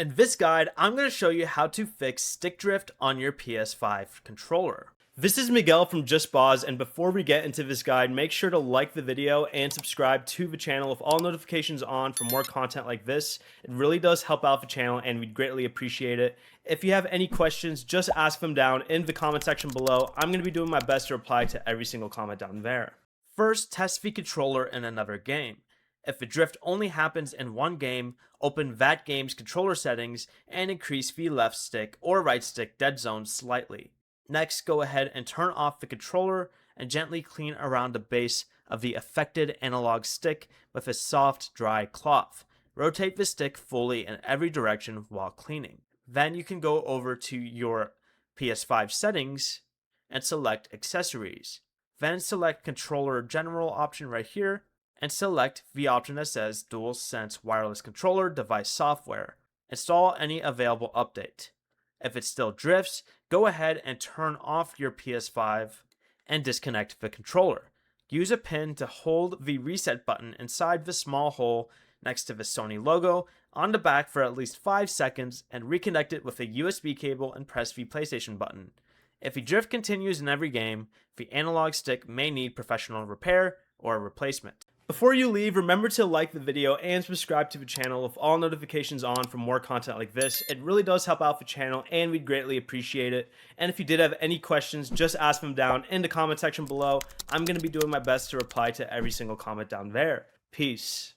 In this guide, I'm going to show you how to fix stick drift on your PS5 controller. This is Miguel from Just Pause, and before we get into this guide, make sure to like the video and subscribe to the channel with all notifications on for more content like this. It really does help out the channel and we'd greatly appreciate it. If you have any questions, just ask them down in the comment section below. I'm going to be doing my best to reply to every single comment down there. First, test the controller in another game. If the drift only happens in one game, open that game's controller settings and increase the left stick or right stick dead zone slightly. Next, go ahead and turn off the controller and gently clean around the base of the affected analog stick with a soft, dry cloth. Rotate the stick fully in every direction while cleaning. Then you can go over to your PS5 settings and select Accessories. Then select Controller General option right here and select the option that says DualSense Wireless Controller Device Software. Install any available update. If it still drifts, go ahead and turn off your PS5 and disconnect the controller. Use a pin to hold the reset button inside the small hole next to the Sony logo on the back for at least 5 seconds and reconnect it with a USB cable and press the PlayStation button. If the drift continues in every game, the analog stick may need professional repair or replacement. Before you leave, remember to like the video and subscribe to the channel with all notifications on for more content like this. It really does help out the channel and we'd greatly appreciate it. And if you did have any questions, just ask them down in the comment section below. I'm going to be doing my best to reply to every single comment down there. Peace.